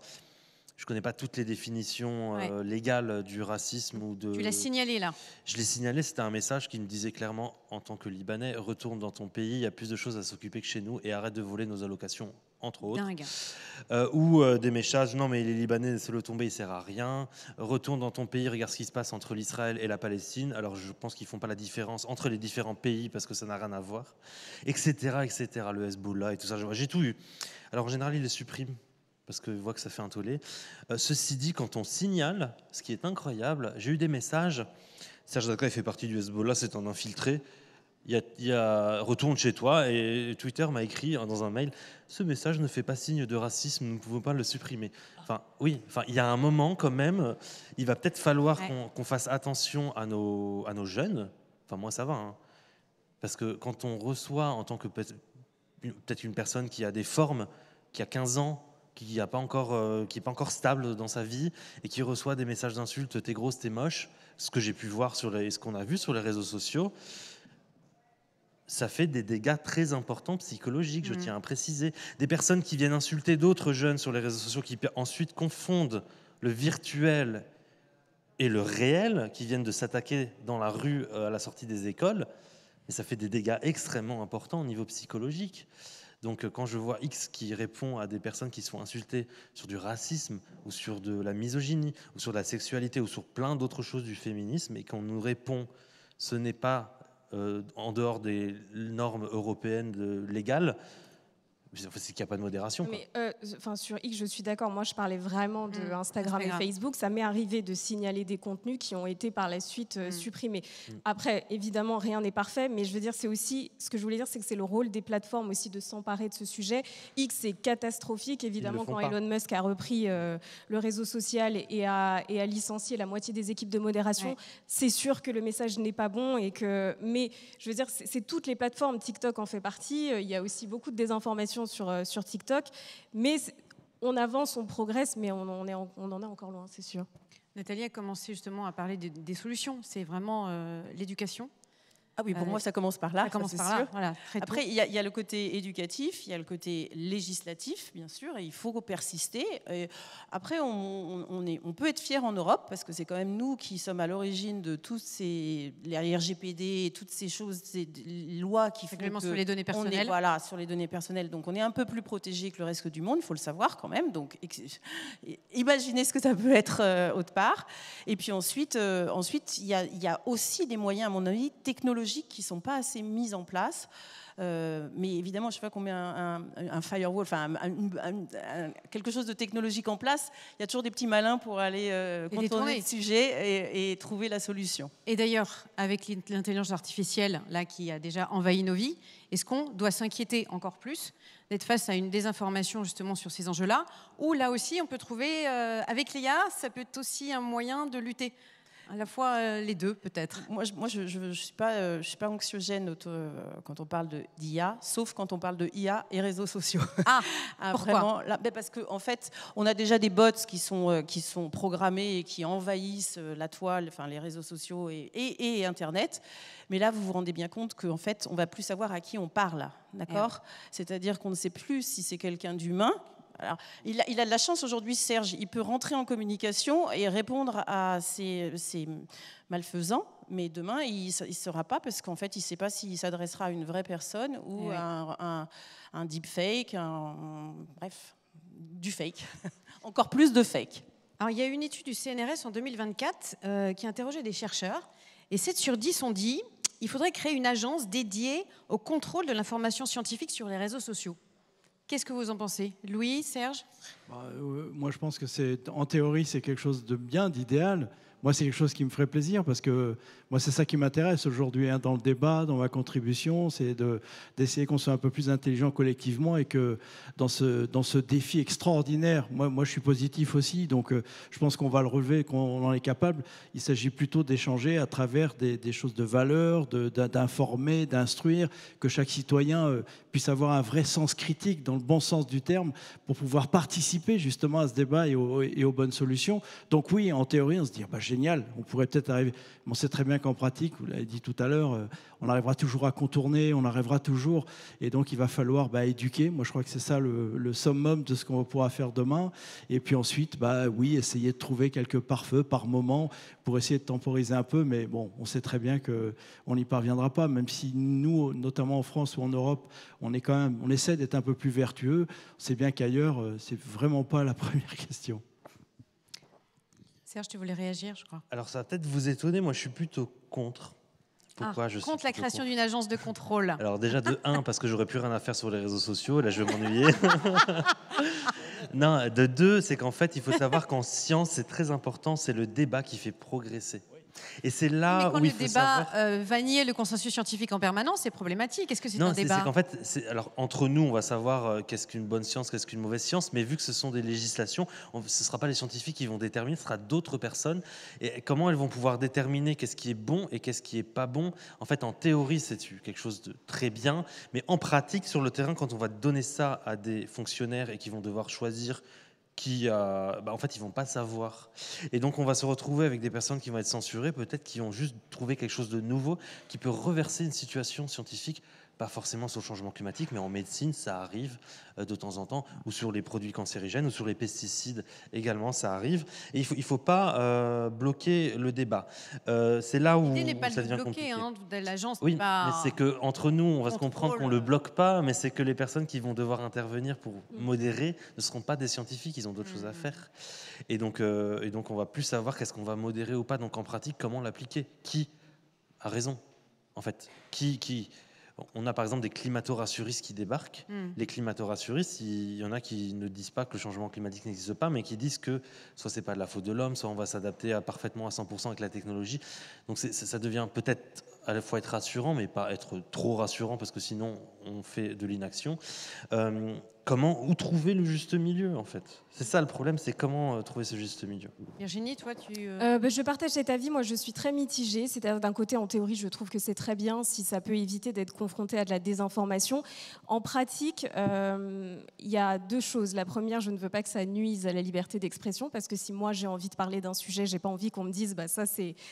S5: je ne connais pas toutes les définitions légales du racisme.
S2: Tu l'as signalé, là.
S5: Je l'ai signalé, c'était un message qui me disait clairement, en tant que Libanais, retourne dans ton pays, il y a plus de choses à s'occuper que chez nous, et arrête de voler nos allocations, entre autres.
S2: Dingue.
S5: Ou des messages, non mais les Libanais, laissez-le tomber, il ne sert à rien. Retourne dans ton pays, regarde ce qui se passe entre l'Israël et la Palestine. Alors je pense qu'ils ne font pas la différence entre les différents pays, parce que ça n'a rien à voir. Etc., etc. Le Hezbollah et tout ça, j'ai tout eu. Alors en général, ils les suppriment, parce qu'ils voient que ça fait un tollé. Ceci dit, quand on signale, ce qui est incroyable, j'ai eu des messages. Serge Zaka, il fait partie du Hezbollah, c'est un infiltré. Il y a retourne chez toi, et Twitter m'a écrit dans un mail, ce message ne fait pas signe de racisme, nous ne pouvons pas le supprimer. Enfin, oui, il y a un moment quand même, il va peut-être falloir qu'on fasse attention à nos jeunes. Enfin, moi ça va, hein. Parce que quand on reçoit en tant que peut-être une personne qui a des formes, qui a 15 ans, qui n'est pas encore stable dans sa vie, et qui reçoit des messages d'insultes, t'es grosse, t'es moche, ce que j'ai pu voir ce qu'on a vu sur les réseaux sociaux, ça fait des dégâts très importants psychologiques, je tiens à préciser. Des personnes qui viennent insulter d'autres jeunes sur les réseaux sociaux, qui ensuite confondent le virtuel et le réel, qui viennent de s'attaquer dans la rue à la sortie des écoles, et ça fait des dégâts extrêmement importants au niveau psychologique. Donc quand je vois X qui répond à des personnes qui sont insultées sur du racisme ou sur de la misogynie ou sur de la sexualité ou sur plein d'autres choses du féminisme, et qu'on nous répond ce n'est pas en dehors des normes européennes légales, c'est qu'il n'y a pas de modération.
S3: Mais sur X, je suis d'accord. Moi, je parlais vraiment de Instagram et Facebook. Ça m'est arrivé de signaler des contenus qui ont été par la suite supprimés. Après, évidemment, rien n'est parfait, mais je veux dire, c'est aussi ce que je voulais dire, c'est que c'est le rôle des plateformes aussi de s'emparer de ce sujet. X, c'est catastrophique, évidemment, quand Elon Musk a repris le réseau social et a licencié la moitié des équipes de modération. Ouais. C'est sûr que le message n'est pas bon mais je veux dire, c'est toutes les plateformes. TikTok en fait partie. Il y a aussi beaucoup de désinformation sur TikTok, mais on avance, on progresse, mais on en est encore loin, c'est sûr.
S2: Nathalie a commencé justement à parler des solutions, c'est vraiment l'éducation.
S6: Ah oui, pour moi, ça commence par là.
S2: Ça commence par là. Voilà,
S6: après, il y a le côté éducatif, il y a le côté législatif, bien sûr, et il faut persister. Et après, on peut être fier en Europe, parce que c'est quand même nous qui sommes à l'origine de toutes les RGPD et toutes ces choses, ces lois qui font que
S2: sur les données personnelles.
S6: Sur les données personnelles. Donc, on est un peu plus protégé que le reste du monde, il faut le savoir quand même. Donc, imaginez ce que ça peut être autre part. Et puis ensuite, il y a aussi des moyens, à mon avis, technologiques qui ne sont pas assez mises en place. Mais évidemment, je ne sais pas qu'on met un firewall, enfin quelque chose de technologique en place. Il y a toujours des petits malins pour aller contourner le sujet et trouver la solution.
S2: Et d'ailleurs, avec l'intelligence artificielle là, qui a déjà envahi nos vies, est-ce qu'on doit s'inquiéter encore plus d'être face à une désinformation justement sur ces enjeux-là, ou là aussi on peut trouver, avec l'IA, ça peut être aussi un moyen de lutter? À la fois les deux, peut-être.
S6: Moi, je ne suis pas anxiogène quand on parle d'IA, sauf quand on parle de IA et réseaux sociaux.
S2: Ah, pourquoi
S6: vraiment, là, parce qu'en fait, on a déjà des bots qui sont programmés et qui envahissent la toile, enfin, les réseaux sociaux et Internet. Mais là, vous vous rendez bien compte qu'en fait, on ne va plus savoir à qui on parle. D'accord ? C'est-à-dire qu'on ne sait plus si c'est quelqu'un d'humain. Alors, il a de la chance aujourd'hui, Serge, il peut rentrer en communication et répondre à ces malfaisants, mais demain, il ne saura pas parce qu'en fait, il ne sait pas s'il s'adressera à une vraie personne ou à un deepfake, bref, du fake, encore plus de fake.
S2: Alors, il y a une étude du CNRS en 2024 qui a interrogé des chercheurs, et 7 sur 10 ont dit qu'il faudrait créer une agence dédiée au contrôle de l'information scientifique sur les réseaux sociaux. Qu'est-ce que vous en pensez? Louis, Serge?
S4: Moi, je pense que en théorie, c'est quelque chose de bien, d'idéal. Moi, c'est quelque chose qui me ferait plaisir parce que moi, c'est ça qui m'intéresse aujourd'hui dans le débat, dans ma contribution, c'est d'essayer qu'on soit un peu plus intelligent collectivement et que dans ce défi extraordinaire, moi, je suis positif aussi, donc je pense qu'on va le relever, qu'on en est capable. Il s'agit plutôt d'échanger à travers des choses de valeur, d'informer, d'instruire, que chaque citoyen puisse avoir un vrai sens critique dans le bon sens du terme pour pouvoir participer justement à ce débat et aux bonnes solutions. Donc oui, en théorie, on se dit, génial, on pourrait peut-être arriver. On sait très bien qu'en pratique, vous l'avez dit tout à l'heure, on arrivera toujours à contourner, on arrivera toujours. Et donc, il va falloir éduquer. Moi, je crois que c'est ça le summum de ce qu'on pourra faire demain. Et puis ensuite, oui, essayer de trouver quelques pare-feux par moment pour essayer de temporiser un peu. Mais bon, on sait très bien qu'on n'y parviendra pas, même si nous, notamment en France ou en Europe, on essaie d'être un peu plus vertueux. On sait bien qu'ailleurs, c'est vraiment pas la première question.
S2: Serge, tu voulais réagir, je crois.
S5: Alors, ça va peut-être vous étonner, moi je suis plutôt contre. Pourquoi je suis
S2: contre la création d'une agence de contrôle?
S5: Alors déjà, de 1, parce que j'aurais plus rien à faire sur les réseaux sociaux, là je vais m'ennuyer. Non, de 2, c'est qu'en fait, il faut savoir qu'en science, c'est très important, c'est le débat qui fait progresser. Et c'est là où il faut savoir...
S2: le débat va nier le consensus scientifique en permanence, c'est problématique. Est-ce que c'est un débat?
S5: Non, c'est qu'en fait, alors, entre nous, on va savoir qu'est-ce qu'une bonne science, qu'est-ce qu'une mauvaise science, mais vu que ce sont des législations, ce ne sera pas les scientifiques qui vont déterminer, ce sera d'autres personnes. Et comment elles vont pouvoir déterminer qu'est-ce qui est bon et qu'est-ce qui n'est pas bon? En fait, en théorie, c'est quelque chose de très bien, mais en pratique, sur le terrain, quand on va donner ça à des fonctionnaires et qui vont devoir choisir en fait, ils vont pas savoir. Et donc, on va se retrouver avec des personnes qui vont être censurées, peut-être qui ont juste trouvé quelque chose de nouveau, qui peut reverser une situation scientifique, pas forcément sur le changement climatique, mais en médecine, ça arrive de temps en temps, ou sur les produits cancérigènes, ou sur les pesticides également, ça arrive. Et il faut pas bloquer le débat. C'est là où ça devient compliqué.
S2: L'agence.
S5: Oui, mais c'est qu'entre nous, on va se comprendre qu'on ne le bloque pas, mais c'est que les personnes qui vont devoir intervenir pour modérer ne seront pas des scientifiques, ils ont d'autres choses à faire. Et donc, on va plus savoir qu'est-ce qu'on va modérer ou pas. Donc en pratique, comment l'appliquer? Qui a raison, en fait? On a par exemple des climato-rassuristes qui débarquent. Les climato-rassuristes, il y en a qui ne disent pas que le changement climatique n'existe pas, mais qui disent que soit c'est pas de la faute de l'homme, soit on va s'adapter parfaitement à 100% avec la technologie. Donc ça devient peut-être à la fois être rassurant, mais pas être trop rassurant, parce que sinon on fait de l'inaction. Où trouver le juste milieu, en fait? C'est ça le problème, c'est comment trouver ce juste milieu.
S2: Virginie, toi, tu...
S3: Je partage cet avis. Moi, je suis très mitigée. C'est-à-dire, d'un côté, en théorie, je trouve que c'est très bien si ça peut éviter d'être confronté à de la désinformation. En pratique, il y a 2 choses. La première, je ne veux pas que ça nuise à la liberté d'expression, parce que si moi, j'ai envie de parler d'un sujet, j'ai pas envie qu'on me dise ça,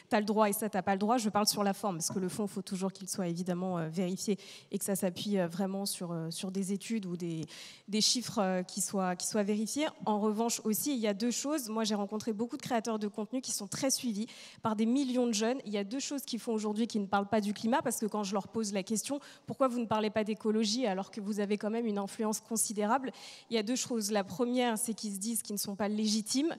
S3: t'as le droit et ça, t'as pas le droit. Je parle sur la forme, parce que le fond, il faut toujours qu'il soit évidemment vérifié et que ça s'appuie vraiment sur des études ou des chiffres qui soient vérifiés. En revanche aussi, il y a 2 choses. Moi, j'ai rencontré beaucoup de créateurs de contenu qui sont très suivis par des millions de jeunes. Il y a 2 choses qu'ils font aujourd'hui qui ne parlent pas du climat, parce que quand je leur pose la question, pourquoi vous ne parlez pas d'écologie alors que vous avez quand même une influence considérable? Il y a 2 choses. La première, c'est qu'ils se disent qu'ils ne sont pas légitimes.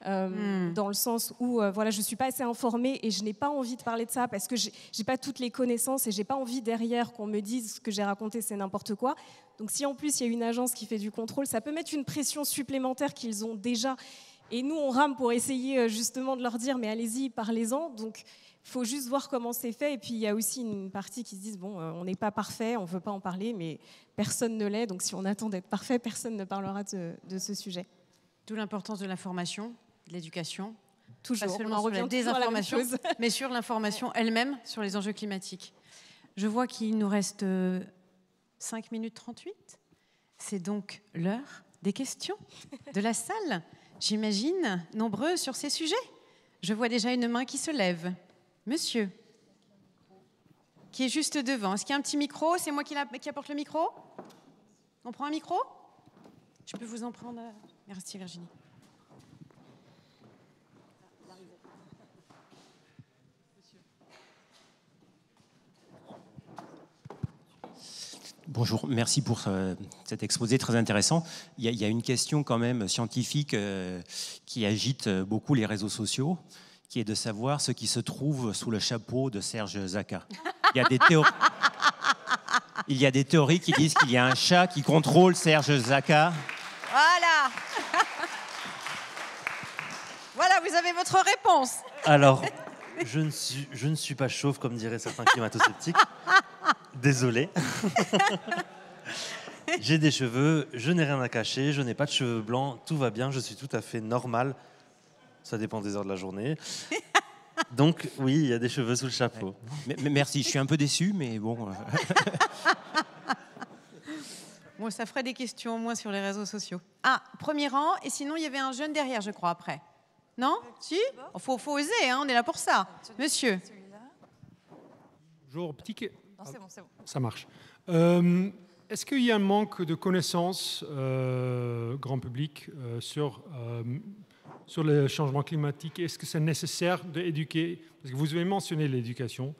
S3: Dans le sens où je suis pas assez informée et je n'ai pas envie de parler de ça parce que j'ai pas toutes les connaissances et j'ai pas envie derrière qu'on me dise ce que j'ai raconté c'est n'importe quoi. Donc si en plus il y a une agence qui fait du contrôle, ça peut mettre une pression supplémentaire qu'ils ont déjà, et nous on rame pour essayer justement de leur dire mais allez-y, parlez-en. Donc il faut juste voir comment c'est fait. Et puis il y a aussi une partie qui se disent on n'est pas parfait, on veut pas en parler, mais personne ne l'est, donc si on attend d'être parfait, personne ne parlera de ce sujet.
S2: D'où l'importance de l'information, de l'éducation,
S3: toujours,
S2: pas seulement sur la désinformation, mais sur l'information elle-même, sur les enjeux climatiques. Je vois qu'il nous reste 5 minutes 38. C'est donc l'heure des questions de la salle. J'imagine nombreux sur ces sujets. Je vois déjà une main qui se lève. Monsieur, qui est juste devant. Est-ce qu'il y a un petit micro? C'est moi qui apporte le micro? On prend un micro? Je peux vous en prendre? Merci Virginie.
S7: Bonjour, merci pour cet exposé très intéressant. Il y a une question quand même scientifique qui agite beaucoup les réseaux sociaux, qui est de savoir ce qui se trouve sous le chapeau de Serge Zaka. Il y a des théories qui disent qu'il y a un chat qui contrôle Serge Zaka.
S2: Voilà. Voilà, vous avez votre réponse.
S5: Alors, je ne suis pas chauve, comme diraient certains climato-sceptiques. Désolé. J'ai des cheveux, je n'ai rien à cacher, je n'ai pas de cheveux blancs, tout va bien, je suis tout à fait normal. Ça dépend des heures de la journée. Donc, oui, il y a des cheveux sous le chapeau.
S7: Merci, je suis un peu déçu, mais bon...
S2: Bon, ça ferait des questions au moins sur les réseaux sociaux. Ah, premier rang, et sinon il y avait un jeune derrière, je crois, après. Non? Si? Faut oser, hein, on est là pour ça. Monsieur.
S8: Bonjour, petit...
S2: Non, c'est bon.
S8: Ça marche. Est-ce qu'il y a un manque de connaissances, grand public, sur le changement climatique? Est-ce que c'est nécessaire d'éduquer? Parce que vous avez mentionné l'éducation.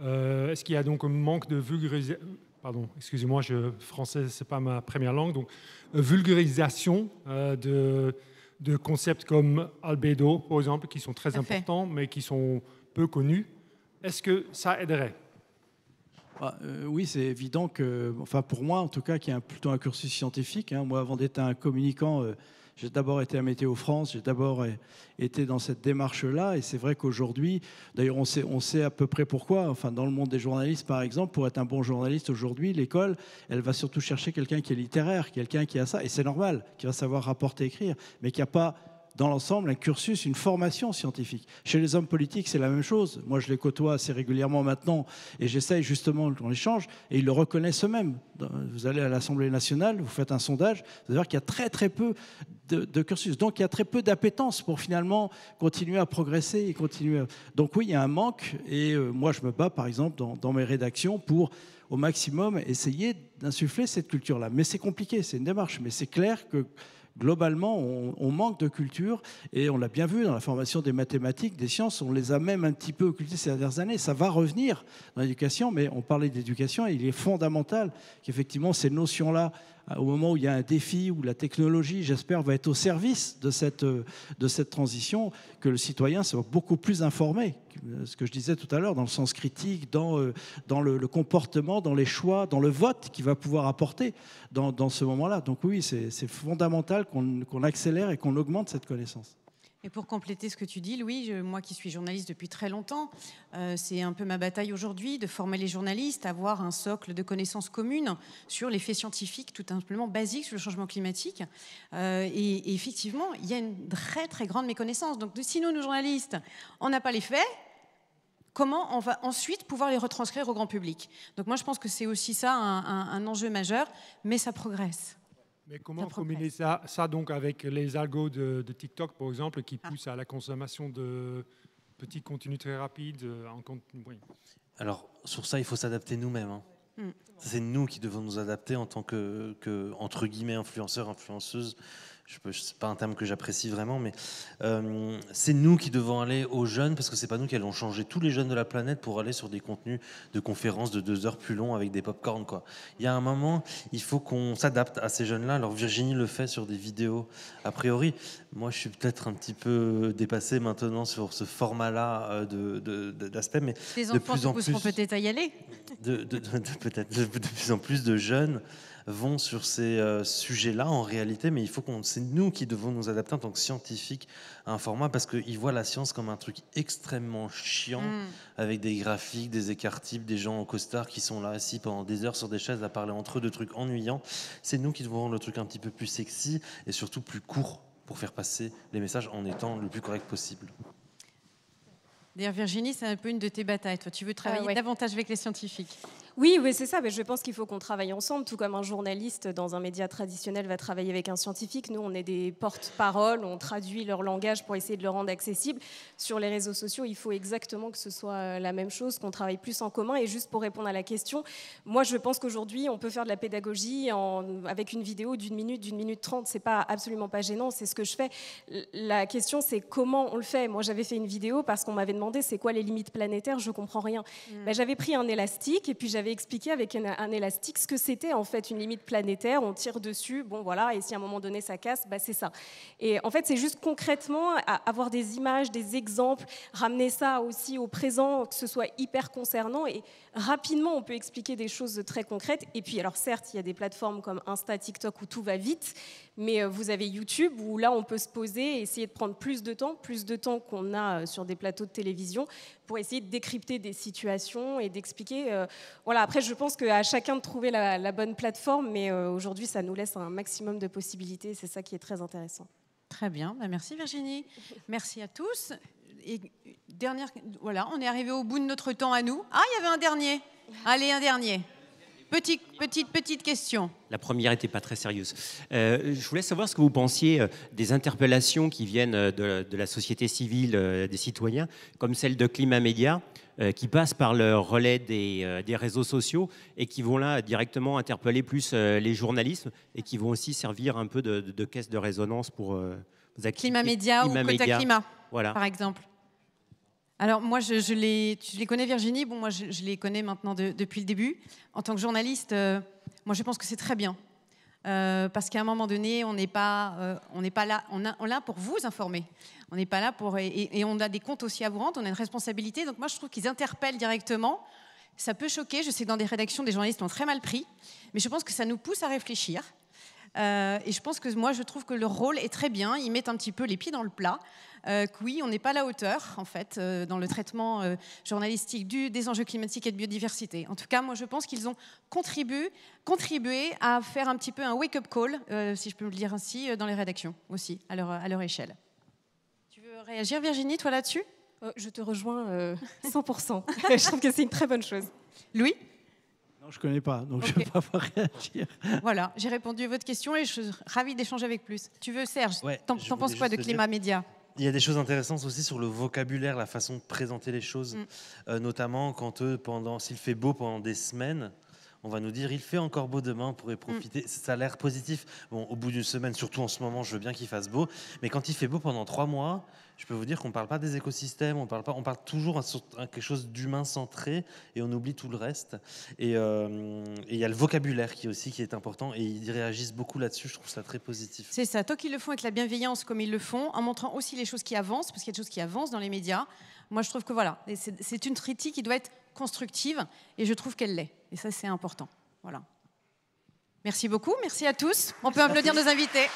S8: Est-ce qu'il y a donc un manque de vulgarisation? Pardon, excusez-moi, français, c'est pas ma première langue. Donc, vulgarisation de concepts comme albédo, par exemple, qui sont très importants, mais qui sont peu connus. Est-ce que ça aiderait?
S4: Oui, c'est évident que, enfin pour moi en tout cas, qui a plutôt un cursus scientifique. Moi, avant d'être un communicant, j'ai d'abord été à Météo France, j'ai d'abord été dans cette démarche-là, et c'est vrai qu'aujourd'hui, d'ailleurs on sait à peu près pourquoi, enfin dans le monde des journalistes par exemple, pour être un bon journaliste aujourd'hui, l'école, elle va surtout chercher quelqu'un qui est littéraire, quelqu'un qui a ça, et c'est normal, qui va savoir rapporter, écrire, mais qui n'a pas dans l'ensemble un cursus, une formation scientifique. Chez les hommes politiques, c'est la même chose. Moi, je les côtoie assez régulièrement maintenant et j'essaye justement qu'on échange et ils le reconnaissent eux-mêmes. Vous allez à l'Assemblée nationale, vous faites un sondage, vous allez voir qu'il y a très très peu de cursus. Donc, il y a très peu d'appétence pour finalement continuer à progresser et continuer. Donc oui, il y a un manque et moi, je me bats par exemple dans mes rédactions pour au maximum essayer d'insuffler cette culture-là. Mais c'est compliqué, c'est une démarche. Mais c'est clair que globalement, on manque de culture et on l'a bien vu dans la formation des mathématiques, des sciences, on les a même un petit peu occultées ces dernières années. Ça va revenir dans l'éducation, mais on parlait d'éducation et il est fondamental qu'effectivement ces notions-là, au moment où il y a un défi, où la technologie, j'espère, va être au service de cette transition, que le citoyen soit beaucoup plus informé. Ce que je disais tout à l'heure, dans le sens critique, dans le comportement, dans les choix, dans le vote qu'il va pouvoir apporter dans ce moment-là. Donc oui, c'est fondamental qu'on accélère et qu'on augmente cette connaissance.
S2: Et pour compléter ce que tu dis, Louis, moi qui suis journaliste depuis très longtemps, c'est un peu ma bataille aujourd'hui de former les journalistes à avoir un socle de connaissances communes sur les faits scientifiques tout simplement basiques sur le changement climatique. Et effectivement, il y a une très très grande méconnaissance. Donc si nous journalistes, on n'a pas les faits, comment on va ensuite pouvoir les retranscrire au grand public? Donc moi je pense que c'est aussi ça un enjeu majeur, mais ça progresse.
S8: Mais comment combiner ça donc avec les algos de TikTok, par exemple, qui poussent à la consommation de petits contenus très rapides oui. Alors,
S5: sur ça, il faut s'adapter nous-mêmes. C'est nous qui devons nous adapter en tant que entre guillemets, influenceurs, influenceuses. C'est pas un terme que j'apprécie vraiment, mais c'est nous qui devons aller aux jeunes, parce que c'est pas nous qui allons changer tous les jeunes de la planète pour aller sur des contenus de conférences de 2 heures plus longs avec des pop-corn, quoi. Il y a un moment, il faut qu'on s'adapte à ces jeunes-là. Alors Virginie le fait sur des vidéos a priori. Moi, je suis peut-être un petit peu dépassé maintenant sur ce format-là d'aspect, mais
S2: les enfants se pousseront peut-être à y aller.
S5: Peut-être de plus en plus de jeunes vont sur ces sujets-là en réalité, mais c'est nous qui devons nous adapter en tant que scientifiques à un format, parce qu'ils voient la science comme un truc extrêmement chiant, avec des graphiques, des écarts-types, des gens en costard qui sont là assis pendant des heures sur des chaises à parler entre eux de trucs ennuyants. C'est nous qui devons rendre le truc un petit peu plus sexy et surtout plus court pour faire passer les messages en étant le plus correct possible.
S2: D'ailleurs, Virginie, c'est un peu une de tes batailles. Toi, tu veux travailler davantage avec les scientifiques.
S3: Oui, c'est ça. Mais je pense qu'il faut qu'on travaille ensemble, tout comme un journaliste dans un média traditionnel va travailler avec un scientifique. Nous, on est des porte-paroles, on traduit leur langage pour essayer de le rendre accessible. Sur les réseaux sociaux, il faut exactement que ce soit la même chose, qu'on travaille plus en commun. Et juste pour répondre à la question, moi, je pense qu'aujourd'hui, on peut faire de la pédagogie avec une vidéo d'1 minute 30. C'est absolument pas gênant, c'est ce que je fais. La question, c'est comment on le fait. Moi, j'avais fait une vidéo parce qu'on m'avait demandé c'est quoi les limites planétaires, je comprends rien. J'avais pris un élastique et puis j'avais j'avais expliqué avec un élastique ce que c'était en fait une limite planétaire. On tire dessus, bon voilà, et si à un moment donné ça casse, c'est ça. Et en fait, c'est juste concrètement avoir des images, des exemples, ramener ça aussi au présent, que ce soit hyper concernant. Et rapidement, on peut expliquer des choses très concrètes. Et puis, alors certes, il y a des plateformes comme Insta, TikTok où tout va vite, mais vous avez YouTube où là, on peut se poser et essayer de prendre plus de temps qu'on a sur des plateaux de télévision pour essayer de décrypter des situations et d'expliquer. Voilà. Après, je pense qu'à chacun de trouver la bonne plateforme, mais aujourd'hui, ça nous laisse un maximum de possibilités. C'est ça qui est très intéressant.
S2: Très bien. Merci Virginie. Merci à tous. Et voilà, on est arrivé au bout de notre temps à nous. Ah, il y avait un dernier. Allez, un dernier. Petite question.
S7: La première n'était pas très sérieuse. Je voulais savoir ce que vous pensiez des interpellations qui viennent de la société civile, des citoyens, comme celle de Climat Média, qui passent par le relais des réseaux sociaux et qui vont là directement interpeller plus les journalistes et qui vont aussi servir un peu de caisse de résonance pour vos activités.
S2: Climat Média ou Quota Climat,
S7: voilà.
S2: Par exemple. Alors moi, je les connais, Virginie. Bon, moi, je les connais maintenant depuis le début. En tant que journaliste, moi, je pense que c'est très bien. Parce qu'à un moment donné, on n'est pas là. On est là pour vous informer. On n'est pas là pour... Et on a des comptes aussi à vous rendre. On a une responsabilité. Donc moi, je trouve qu'ils interpellent directement. Ça peut choquer. Je sais que dans des rédactions, des journalistes ont très mal pris. Mais je pense que ça nous pousse à réfléchir. Et je pense que moi, je trouve que leur rôle est très bien. Ils mettent un petit peu les pieds dans le plat. Que oui, on n'est pas à la hauteur, en fait, dans le traitement journalistique des enjeux climatiques et de biodiversité. En tout cas, moi, je pense qu'ils ont contribué à faire un petit peu un wake-up call, si je peux le dire ainsi, dans les rédactions aussi, à leur échelle. Tu veux réagir, Virginie, toi, là-dessus ?
S3: Je te rejoins 100%. Je trouve que c'est une très bonne chose.
S2: Louis ?
S4: Non, je ne connais pas, donc je ne vais pas pouvoir réagir.
S2: Voilà, j'ai répondu à votre question et je suis ravie d'échanger avec plus. Tu veux, Serge, t'en penses quoi de Climat Média ?
S5: Il y a des choses intéressantes aussi sur le vocabulaire, la façon de présenter les choses, notamment quand s'il fait beau pendant des semaines, on va nous dire il fait encore beau demain, on pourrait profiter. Ça a l'air positif. Bon, au bout d'une semaine, surtout en ce moment, je veux bien qu'il fasse beau, mais quand il fait beau pendant 3 mois, je peux vous dire qu'on ne parle pas des écosystèmes, on parle toujours quelque chose d'humain centré et on oublie tout le reste. Et il y a le vocabulaire qui est important et ils réagissent beaucoup là-dessus, je trouve ça très positif.
S2: C'est ça, tant qu'ils le font avec la bienveillance comme ils le font, en montrant aussi les choses qui avancent, parce qu'il y a des choses qui avancent dans les médias. Moi, je trouve que voilà, c'est une critique qui doit être constructive et je trouve qu'elle l'est. Et ça, c'est important. Voilà. Merci beaucoup, merci à tous. On peut applaudir nos invités.